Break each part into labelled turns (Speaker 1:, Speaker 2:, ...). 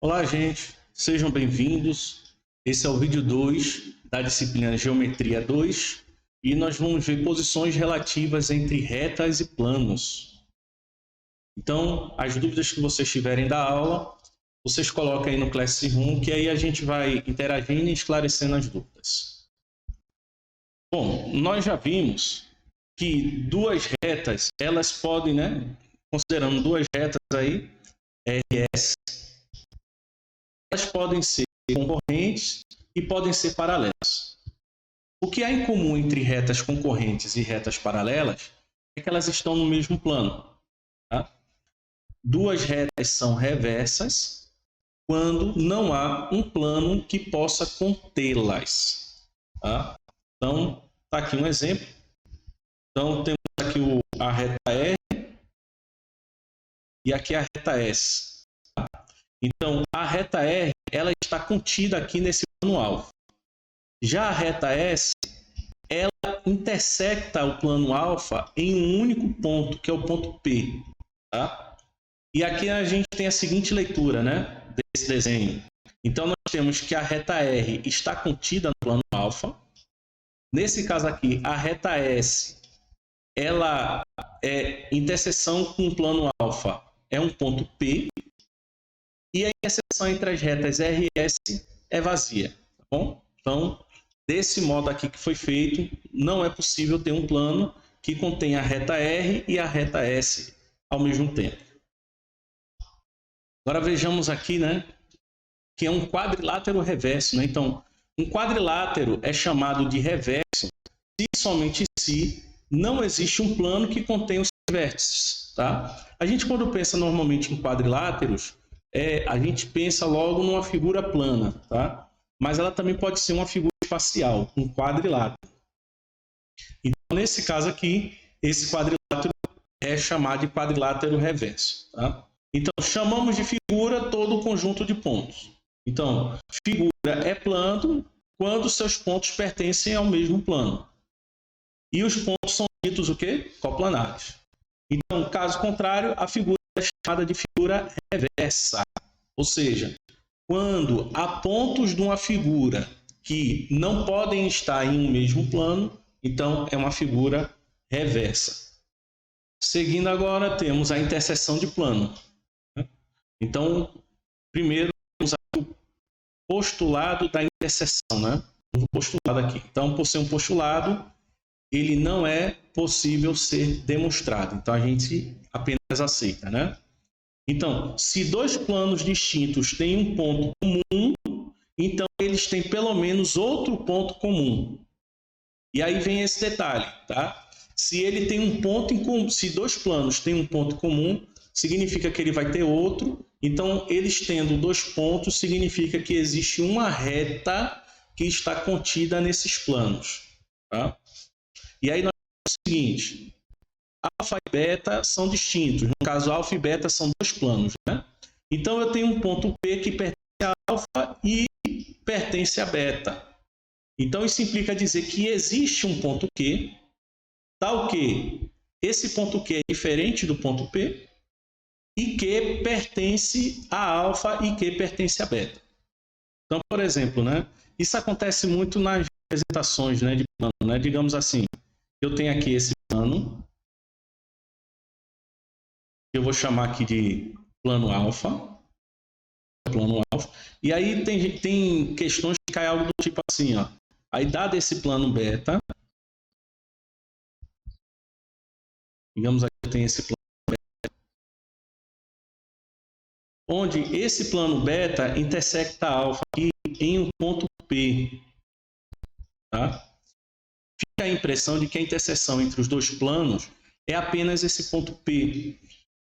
Speaker 1: Olá, gente, sejam bem-vindos. Esse é o vídeo 2 da disciplina Geometria 2 e nós vamos ver posições relativas entre retas e planos. Então, as dúvidas que vocês tiverem da aula, vocês colocam aí no Classroom, que aí a gente vai interagindo e esclarecendo as dúvidas. Bom, nós já vimos que duas retas, elas podem, considerando duas retas aí, RS, elas podem ser concorrentes e podem ser paralelas. O que há em comum entre retas concorrentes e retas paralelas é que elas estão no mesmo plano. Tá? Duas retas são reversas quando não há um plano que possa contê-las. Tá? Então, está aqui um exemplo. Então, temos aqui a reta R e aqui a reta S. Tá? Então, a reta R ela está contida aqui nesse plano alfa. Já a reta S, ela intersecta o plano alfa em um único ponto, que é o ponto P. Tá? E aqui a gente tem a seguinte leitura, desse desenho. Então, nós temos que a reta R está contida no plano alfa. Nesse caso aqui, a reta S, ela é interseção com o plano alfa, é um ponto P. E a interseção entre as retas R e S é vazia. Tá bom? Então, desse modo aqui que foi feito, não é possível ter um plano que contenha a reta R e a reta S ao mesmo tempo. Agora vejamos aqui, que é um quadrilátero reverso. Então, um quadrilátero é chamado de reverso se somente se não existe um plano que contém os vértices. Tá? A gente, quando pensa normalmente em quadriláteros, a gente pensa logo numa figura plana, tá? Mas ela também pode ser uma figura espacial, um quadrilátero. Então, nesse caso aqui, esse quadrilátero é chamado de quadrilátero reverso. Tá? Então, chamamos de figura todo o conjunto de pontos. Então, figura é plano quando seus pontos pertencem ao mesmo plano. E os pontos são ditos o quê? Coplanares. Então, caso contrário, a figura é chamada de figura reversa. Ou seja, quando há pontos de uma figura que não podem estar em um mesmo plano, então é uma figura reversa. Seguindo agora, temos a interseção de plano. Então, primeiro, temos o postulado da interseção. O postulado aqui. Então, por ser um postulado, ele não é possível ser demonstrado. Então, a gente apenas aceita. Então, se dois planos distintos têm um ponto comum, então eles têm pelo menos outro ponto comum. E aí vem esse detalhe, tá? Se ele tem um ponto em comum, se dois planos têm um ponto comum, significa que ele vai ter outro. Então, eles tendo dois pontos, significa que existe uma reta que está contida nesses planos. Tá? E aí nós temos o seguinte: alfa e beta são distintos. No caso, alfa e beta são dois planos. Então, eu tenho um ponto P que pertence a alfa e pertence a beta. Então, isso implica dizer que existe um ponto Q, tal que esse ponto Q é diferente do ponto P, e Q pertence a alfa e Q pertence a beta. Então, por exemplo, isso acontece muito nas representações de plano. Digamos assim, eu tenho aqui esse plano, eu vou chamar aqui de plano alfa, e aí tem questões que caem algo do tipo assim, ó. Aí dado esse plano beta, digamos aqui eu tenho esse plano beta, onde esse plano beta intersecta a alfa aqui em um ponto P. Tá? Fica a impressão de que a interseção entre os dois planos é apenas esse ponto P.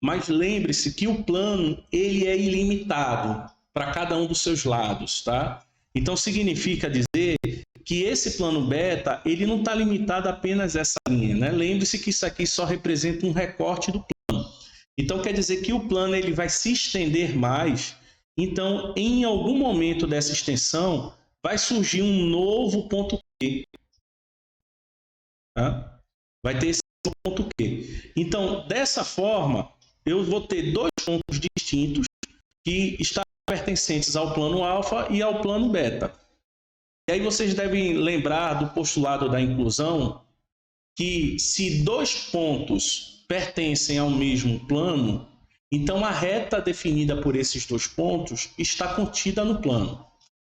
Speaker 1: Mas lembre-se que o plano ele é ilimitado para cada um dos seus lados. Tá? Então, significa dizer que esse plano beta ele não está limitado apenas a essa linha. Lembre-se que isso aqui só representa um recorte do plano. Então, quer dizer que o plano ele vai se estender mais. Então, em algum momento dessa extensão, vai surgir um novo ponto Q. Tá? Vai ter esse ponto Q. Então, dessa forma, eu vou ter dois pontos distintos que estão pertencentes ao plano alfa e ao plano beta. E aí vocês devem lembrar do postulado da inclusão, que se dois pontos pertencem ao mesmo plano, então a reta definida por esses dois pontos está contida no plano.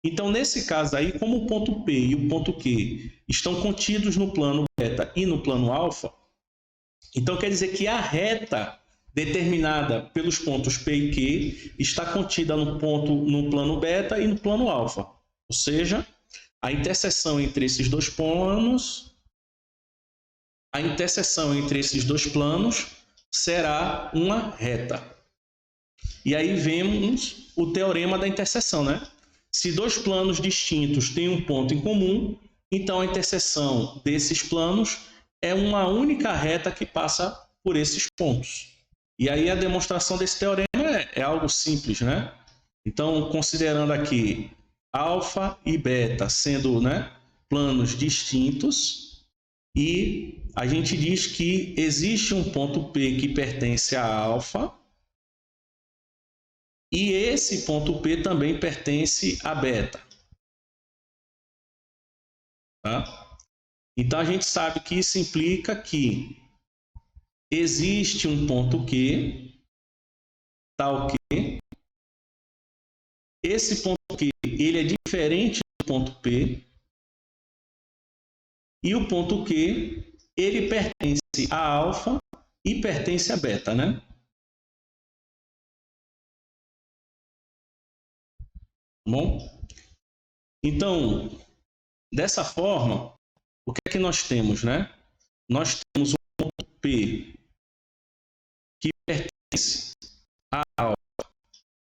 Speaker 1: Então, nesse caso aí, como o ponto P e o ponto Q estão contidos no plano beta e no plano alfa, então quer dizer que a reta determinada pelos pontos P e Q está contida no plano beta e no plano alfa. Ou seja, a interseção entre esses dois planos, será uma reta. E aí vemos o teorema da interseção, né? Se dois planos distintos têm um ponto em comum, então a interseção desses planos é uma única reta que passa por esses pontos. E aí a demonstração desse teorema é algo simples, né? Então, considerando aqui alfa e beta sendo, né, planos distintos, e a gente diz que existe um ponto P que pertence a alfa, e esse ponto P também pertence a beta. Tá? Então, a gente sabe que isso implica que existe um ponto Q, tal que esse ponto Q ele é diferente do ponto P, e o ponto Q ele pertence a alfa e pertence a beta, né? Bom, então, dessa forma, o que é que nós temos, né? Nós temos um ponto P que pertence a alfa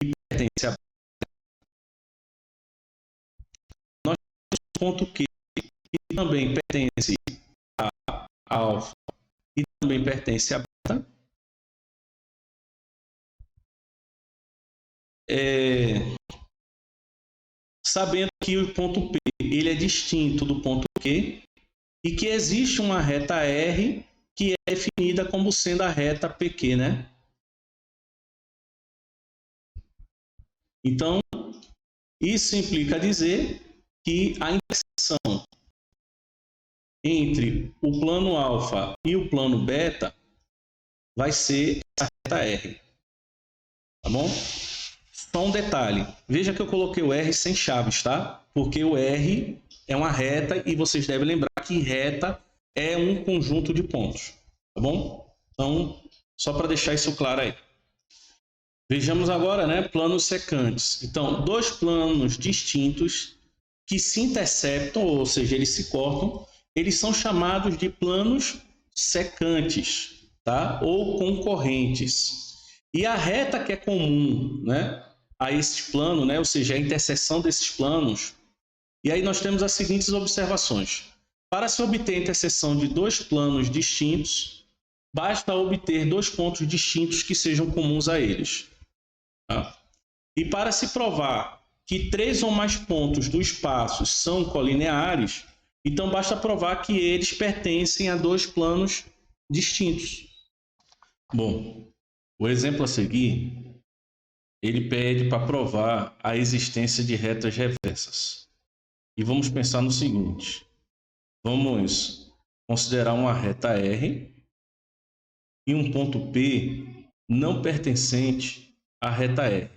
Speaker 1: e pertence a beta. Nós temos um ponto Q que também pertence a alfa e também pertence a beta. Sabendo que o ponto P ele é distinto do ponto Q e que existe uma reta R que é definida como sendo a reta PQ, né? Então, isso implica dizer que a interseção entre o plano alfa e o plano beta vai ser essa reta R. Tá bom? Só um detalhe. Veja que eu coloquei o R sem chaves, tá? Porque o R é uma reta e vocês devem lembrar que reta é um conjunto de pontos. Tá bom? Então, só para deixar isso claro aí. Vejamos agora, né, planos secantes. Então, dois planos distintos que se interceptam, ou seja, eles se cortam, eles são chamados de planos secantes, tá? Ou concorrentes. E a reta que é comum, né, a esse plano, né, ou seja, a interseção desses planos. E aí nós temos as seguintes observações. Para se obter a interseção de dois planos distintos, basta obter dois pontos distintos que sejam comuns a eles. Tá? E para se provar que três ou mais pontos do espaço são colineares, então basta provar que eles pertencem a dois planos distintos. Bom, o exemplo a seguir, ele pede para provar a existência de retas reversas. E vamos pensar no seguinte, vamos considerar uma reta R e um ponto P não pertencente à reta R.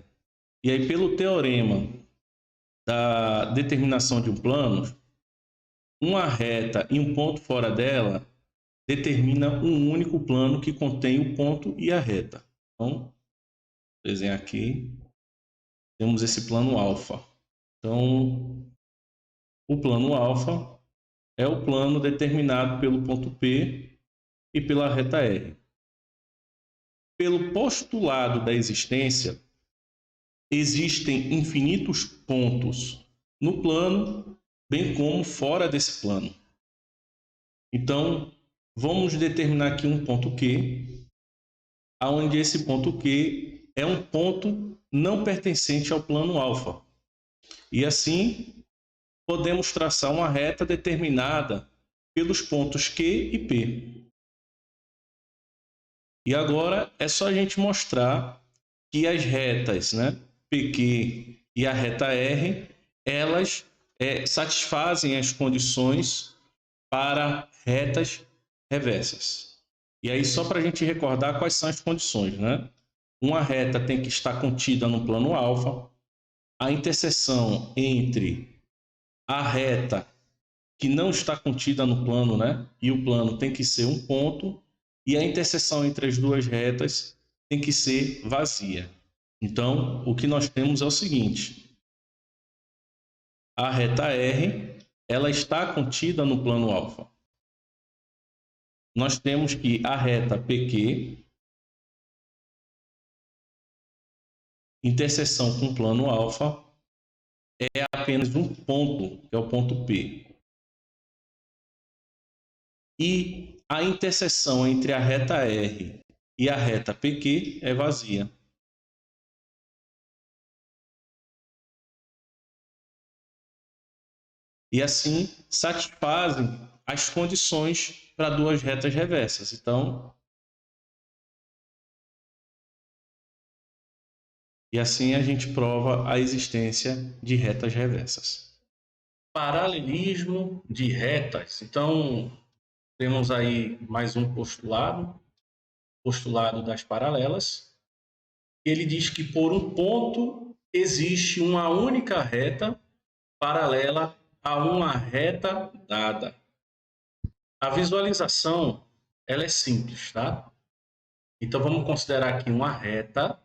Speaker 1: E aí, pelo teorema da determinação de um plano, uma reta e um ponto fora dela determina um único plano que contém o ponto e a reta. Então, vou desenhar aqui, temos esse plano alfa. Então, o plano alfa é o plano determinado pelo ponto P e pela reta R. Pelo postulado da existência, existem infinitos pontos no plano, bem como fora desse plano. Então, vamos determinar aqui um ponto Q, onde esse ponto Q é um ponto não pertencente ao plano alfa. E assim, podemos traçar uma reta determinada pelos pontos Q e P. E agora é só a gente mostrar que as retas, né, PQ e a reta R, elas satisfazem as condições para retas reversas. E aí, só para a gente recordar quais são as condições, né? Uma reta tem que estar contida no plano alfa, a interseção entre a reta que não está contida no plano, né? E o plano tem que ser um ponto, e a interseção entre as duas retas tem que ser vazia. Então, o que nós temos é o seguinte: a reta R, ela está contida no plano alfa. Nós temos que a reta PQ, interseção com o plano alfa, é apenas um ponto, que é o ponto P. E a interseção entre a reta R e a reta PQ é vazia. E assim satisfazem as condições para duas retas reversas. Então, e assim a gente prova a existência de retas reversas. Paralelismo de retas. Então, temos aí mais um postulado das paralelas. Ele diz que por um ponto existe uma única reta paralela a uma reta dada. A visualização, ela é simples, tá? Então, vamos considerar aqui uma reta.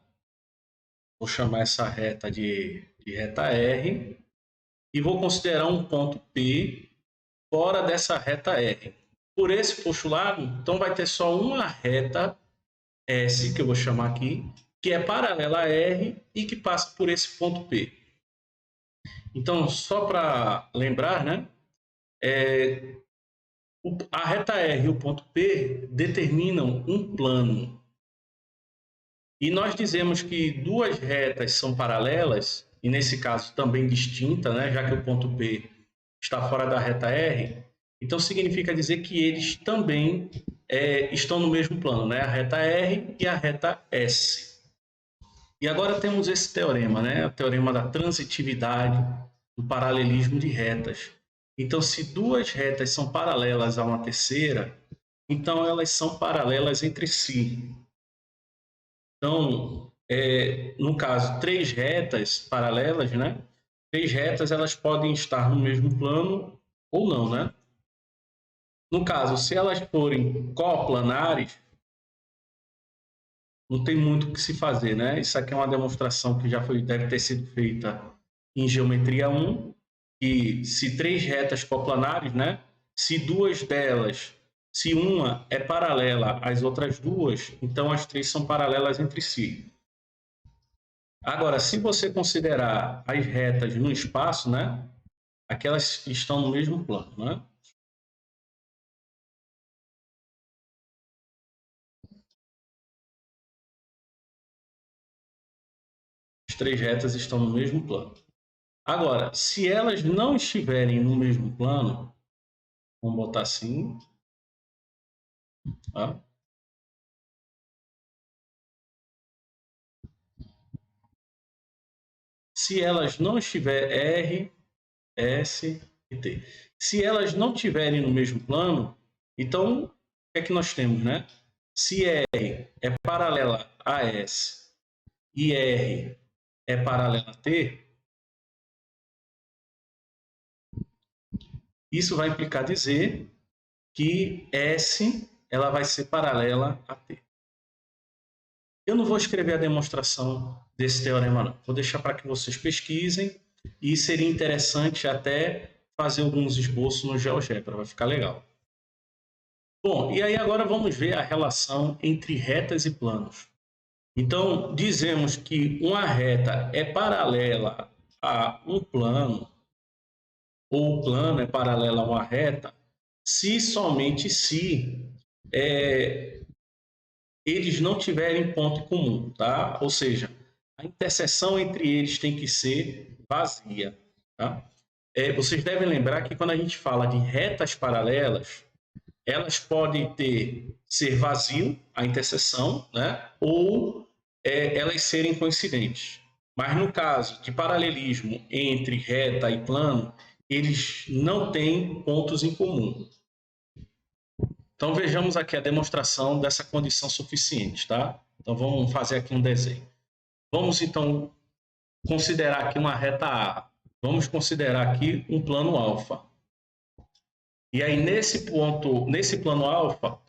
Speaker 1: Vou chamar essa reta de reta R. E vou considerar um ponto P fora dessa reta R. Por esse postulado, então vai ter só uma reta S, que eu vou chamar aqui, que é paralela a R e que passa por esse ponto P. Então, só para lembrar, né? A reta R e o ponto P determinam um plano. E nós dizemos que duas retas são paralelas, e nesse caso também distintas, né? Já que o ponto P está fora da reta R, então significa dizer que eles também estão no mesmo plano, né? A reta R e a reta S. E agora temos esse teorema, né? O teorema da transitividade do paralelismo de retas. Então, se duas retas são paralelas a uma terceira, então elas são paralelas entre si. Então, no caso, três retas paralelas, né? Três retas, elas podem estar no mesmo plano ou não, né? No caso, se elas forem coplanares, não tem muito o que se fazer, né? Isso aqui é uma demonstração que deve ter sido feita em geometria 1, que se três retas coplanares, né? Se duas delas, se uma é paralela às outras duas, então as três são paralelas entre si. Agora, se você considerar as retas no espaço, né? Aquelas estão no mesmo plano, né? As três retas estão no mesmo plano. Agora, se elas não estiverem no mesmo plano, vamos botar assim, tá? Se elas não estiverem R, S e T. Se elas não estiverem no mesmo plano, então o que é que nós temos, né? Se R é paralela a S e R é paralela a T, isso vai implicar dizer que S ela vai ser paralela a T. Eu não vou escrever a demonstração desse teorema, não. Vou deixar para que vocês pesquisem e seria interessante até fazer alguns esboços no GeoGebra, vai ficar legal. Bom, e aí agora vamos ver a relação entre retas e planos. Então, dizemos que uma reta é paralela a um plano, ou o plano é paralelo a uma reta, se somente se eles não tiverem ponto comum, tá? Ou seja, a interseção entre eles tem que ser vazia, tá? Vocês devem lembrar que quando a gente fala de retas paralelas, elas podem ser vazio, a interseção, né? Ou elas serem coincidentes. Mas no caso de paralelismo entre reta e plano, eles não têm pontos em comum. Então vejamos aqui a demonstração dessa condição suficiente, tá? Então vamos fazer aqui um desenho. Vamos então considerar aqui uma reta A. Vamos considerar aqui um plano alfa. E aí nesse plano alfa,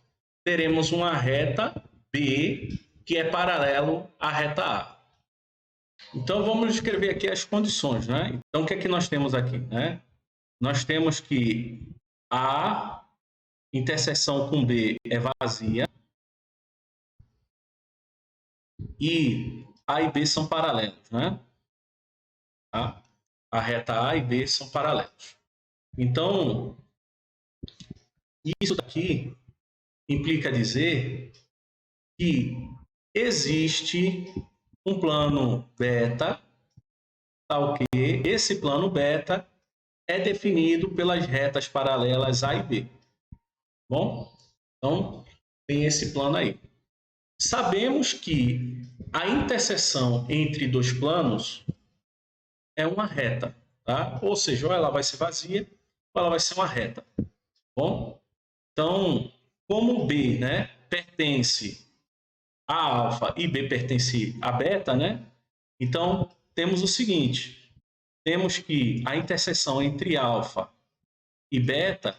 Speaker 1: teremos uma reta B que é paralelo à reta A. Então vamos escrever aqui as condições, né? Então o que é que nós temos aqui, né? Nós temos que A interseção com B é vazia e A e B são paralelos, né? Tá? A reta A e B são paralelos. Então, isso daqui implica dizer que existe um plano beta, tá ok? Esse plano beta é definido pelas retas paralelas A e B. Bom, então tem esse plano aí. Sabemos que a interseção entre dois planos é uma reta, tá? Ou seja, ou ela vai ser vazia ou ela vai ser uma reta. Bom, então, como B, né, pertence a alfa e B pertence a beta, né? Então, temos o seguinte, temos que a interseção entre alfa e beta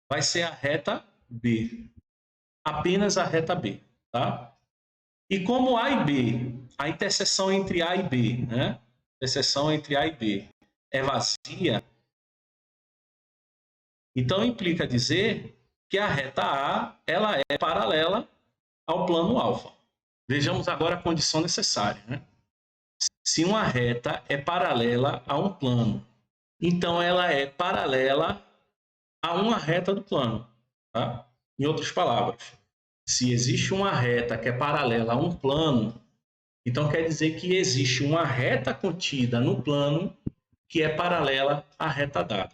Speaker 1: vai ser a reta B, apenas a reta B, tá? E como A e B, a interseção entre A e B, né? A interseção entre A e B é vazia, então implica dizer que a reta A ela é paralela ao plano alfa. Vejamos agora a condição necessária, né? Se uma reta é paralela a um plano, então ela é paralela a uma reta do plano, tá? Em outras palavras, se existe uma reta que é paralela a um plano, então quer dizer que existe uma reta contida no plano que é paralela à reta dada.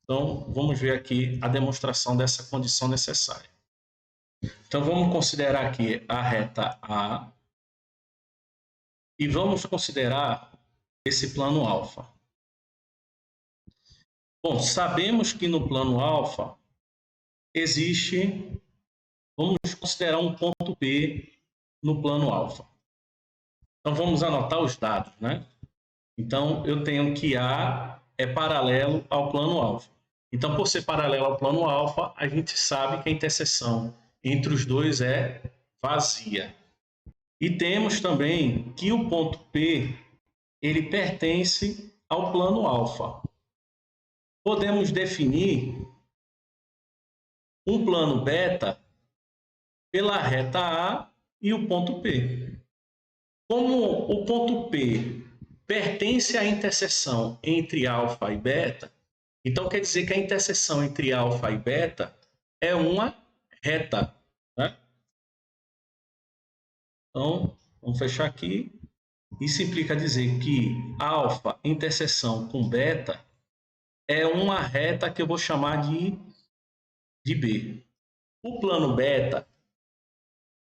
Speaker 1: Então, vamos ver aqui a demonstração dessa condição necessária. Então, vamos considerar aqui a reta A e vamos considerar esse plano alfa. Bom, sabemos que no plano alfa existe, vamos considerar um ponto P no plano alfa. Então, vamos anotar os dados, né? Então, eu tenho que A é paralelo ao plano alfa. Então, por ser paralelo ao plano alfa, a gente sabe que a interseção entre os dois é vazia. E temos também que o ponto P ele pertence ao plano alfa. Podemos definir um plano beta pela reta A e o ponto P. Como o ponto P pertence à interseção entre alfa e beta, então quer dizer que a interseção entre alfa e beta é uma reta, né? Então, vamos fechar aqui. Isso implica dizer que alfa interseção com beta é uma reta que eu vou chamar de B. O plano beta,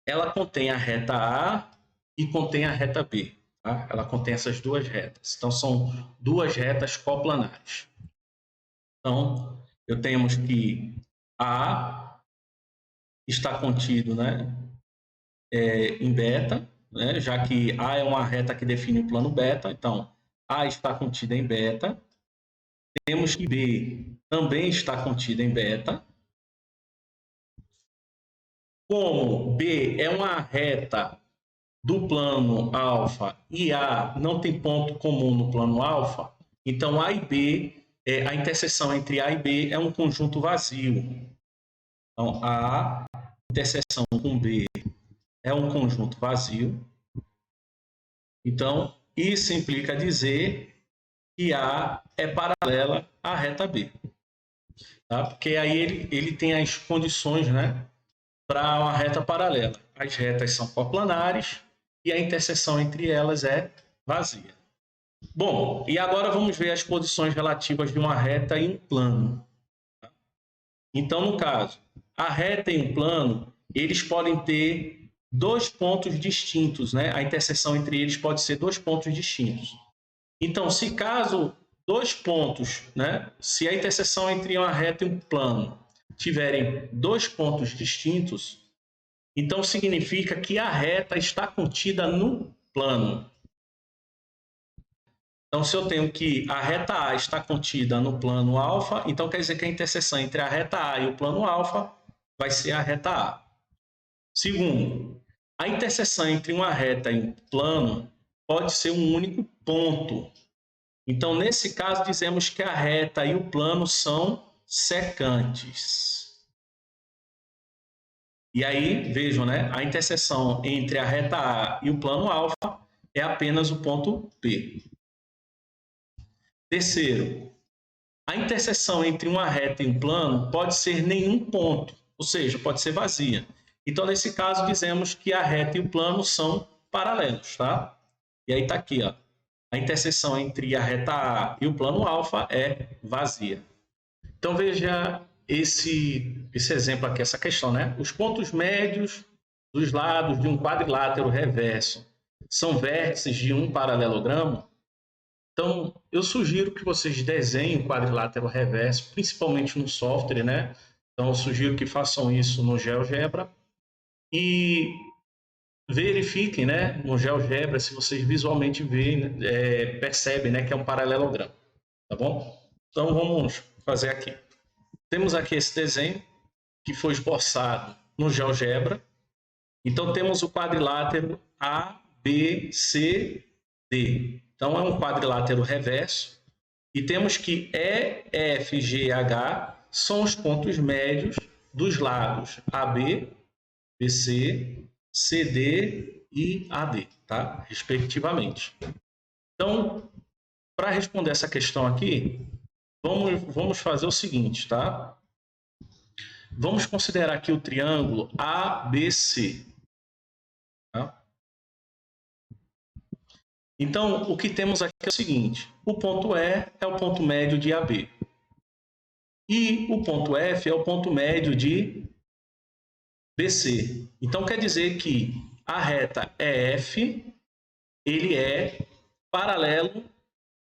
Speaker 1: ela contém a reta A e contém a reta B. Tá? Ela contém essas duas retas. Então, são duas retas coplanares. Então, eu temos que A está contido, né, em beta, né, já que A é uma reta que define o plano beta, então A está contida em beta. Temos que B também está contida em beta. Como B é uma reta do plano alfa e A não tem ponto comum no plano alfa, então A e B, a interseção entre A e B é um conjunto vazio. Então, A interseção com B é um conjunto vazio. Então, isso implica dizer que A é paralela à reta B. Tá? Porque aí ele tem as condições, né, para uma reta paralela. As retas são coplanares e a interseção entre elas é vazia. Bom, e agora vamos ver as posições relativas de uma reta em um plano. Então, no caso, a reta e um plano, eles podem ter dois pontos distintos, né? A interseção entre eles pode ser dois pontos distintos. Então, se caso dois pontos, né? Se a interseção entre uma reta e um plano tiverem dois pontos distintos, então significa que a reta está contida no plano. Então, se eu tenho que a reta A está contida no plano alfa, então quer dizer que a interseção entre a reta A e o plano alfa vai ser a reta A. Segundo, a interseção entre uma reta e um plano pode ser um único ponto. Então, nesse caso, dizemos que a reta e o plano são secantes. E aí, vejam, né? A interseção entre a reta A e o plano alfa é apenas o ponto P. Terceiro, a interseção entre uma reta e um plano pode ser nenhum ponto, ou seja, pode ser vazia. Então, nesse caso, dizemos que a reta e o plano são paralelos, tá? E aí está aqui, ó. A interseção entre a reta A e o plano alfa é vazia. Então, veja esse exemplo aqui, essa questão, né? Os pontos médios dos lados de um quadrilátero reverso são vértices de um paralelogramo? Então, eu sugiro que vocês desenhem o quadrilátero reverso, principalmente no software, né? Então, eu sugiro que façam isso no GeoGebra e verifiquem, né, no GeoGebra se vocês visualmente veem, percebem, né, que é um paralelogramo, tá bom? Então, vamos fazer aqui. Temos aqui esse desenho que foi esboçado no GeoGebra. Então, temos o quadrilátero ABCD. Então, é um quadrilátero reverso. E temos que E, F, G e H são os pontos médios dos lados AB, BC, CD e AD, tá? Respectivamente. Então, para responder essa questão aqui, vamos fazer o seguinte, tá? Vamos considerar aqui o triângulo ABC. Tá? Então, o que temos aqui é o seguinte: o ponto E é o ponto médio de AB. E o ponto F é o ponto médio de BC. Então, quer dizer que a reta EF ele é paralelo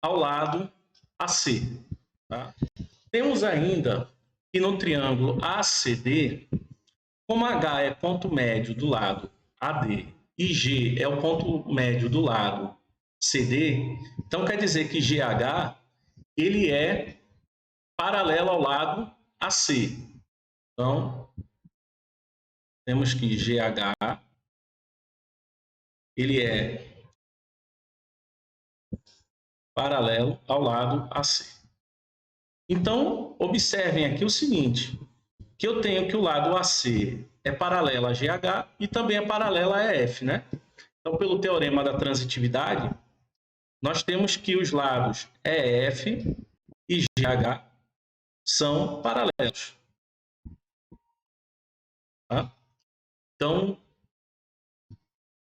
Speaker 1: ao lado AC. Tá? Temos ainda que no triângulo ACD, como H é ponto médio do lado AD e G é o ponto médio do lado CD, então quer dizer que GH ele é paralelo ao lado AC. Então, temos que GH ele é paralelo ao lado AC. Então, observem aqui o seguinte, que eu tenho que o lado AC é paralelo a GH e também é paralelo a EF, né? Então, pelo teorema da transitividade, nós temos que os lados EF e GH são paralelos. Tá? Então,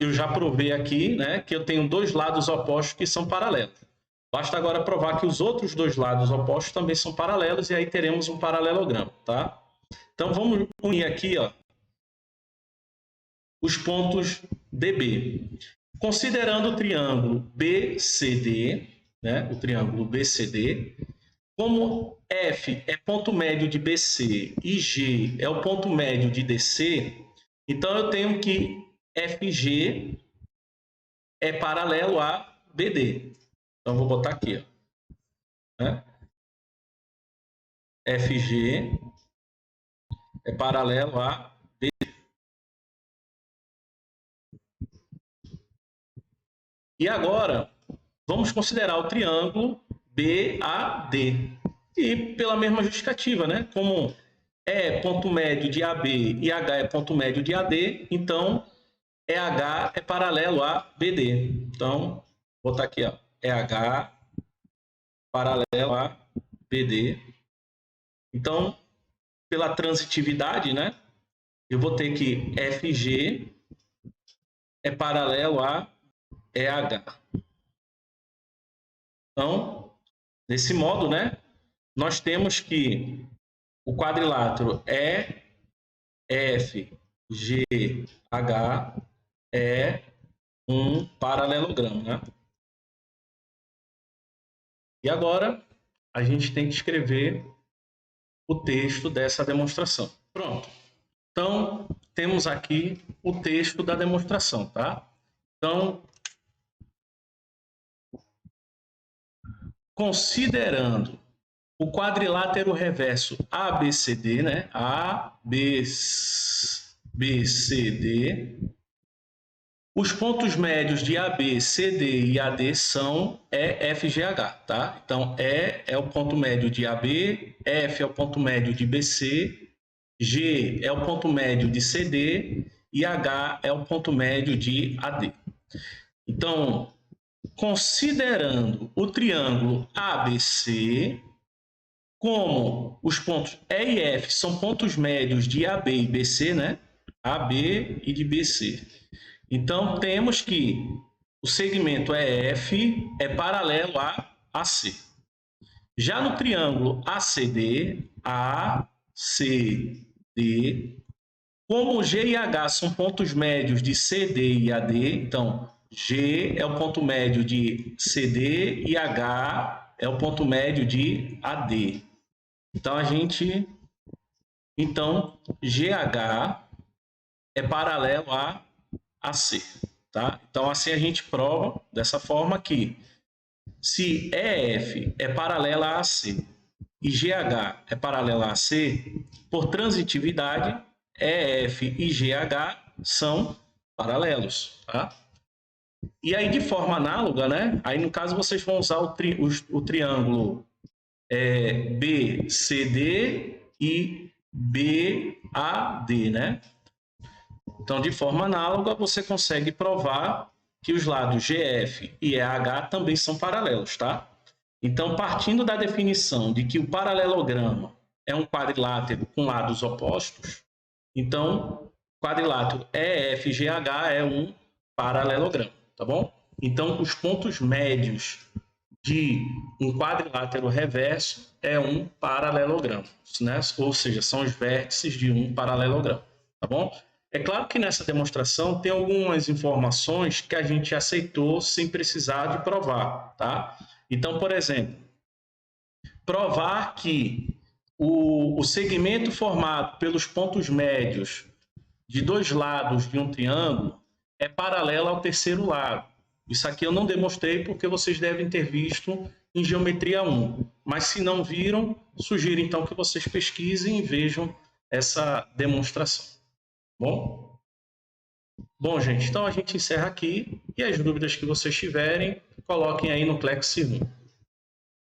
Speaker 1: eu já provei aqui, né, que eu tenho dois lados opostos que são paralelos. Basta agora provar que os outros dois lados opostos também são paralelos e aí teremos um paralelogramo, tá? Então, vamos unir aqui, ó, os pontos DB. Considerando o triângulo BCD, né, o triângulo BCD, como F é ponto médio de BC e G é o ponto médio de DC, então eu tenho que FG é paralelo a BD. Então, vou botar aqui, ó, né? FG é paralelo a BD. E agora, vamos considerar o triângulo BAD. E pela mesma justificativa, né? Como é ponto médio de AB e H é ponto médio de AD, então EH é paralelo a BD. Então, vou botar aqui, ó, EH paralelo a BD. Então, pela transitividade, né? Eu vou ter que FG é paralelo a EH. Então, desse modo, né? Nós temos que o quadrilátero EFGH é um paralelogramo, né? E agora a gente tem que escrever o texto dessa demonstração. Pronto. Então, temos aqui o texto da demonstração, tá? Então, considerando o quadrilátero reverso ABCD, né? ABCD, os pontos médios de AB, CD e AD são EFGH, tá? Então, E é o ponto médio de AB, F é o ponto médio de BC, G é o ponto médio de CD e H é o ponto médio de AD. Então, considerando o triângulo ABC, como os pontos E e F são pontos médios de AB e BC, né? AB e de BC. Então, temos que o segmento EF é paralelo a AC. Já no triângulo ACD, como G e H são pontos médios de CD e AD, então G é o ponto médio de CD e H é o ponto médio de AD. Então, GH é paralelo a AC, tá? Então, assim a gente prova dessa forma que se EF é paralela a AC e GH é paralela a AC, por transitividade, EF e GH são paralelos, tá? E aí, de forma análoga, né? Aí, no caso, vocês vão usar o triângulo BCD e BAD, né? Então, de forma análoga, você consegue provar que os lados GF e EH também são paralelos, tá? Então, partindo da definição de que o paralelogramo é um quadrilátero com lados opostos, então, quadrilátero EFGH é um paralelogramo, tá bom? Então, os pontos médios de um quadrilátero reverso é um paralelogramo, né? Ou seja, são os vértices de um paralelogramo, tá bom? É claro que nessa demonstração tem algumas informações que a gente aceitou sem precisar de provar, tá? Então, por exemplo, provar que o segmento formado pelos pontos médios de dois lados de um triângulo é paralelo ao terceiro lado. Isso aqui eu não demonstrei porque vocês devem ter visto em Geometria 1. Mas se não viram, sugiro então que vocês pesquisem e vejam essa demonstração. Bom? Bom, gente, então a gente encerra aqui e as dúvidas que vocês tiverem, coloquem aí no Clexi 1.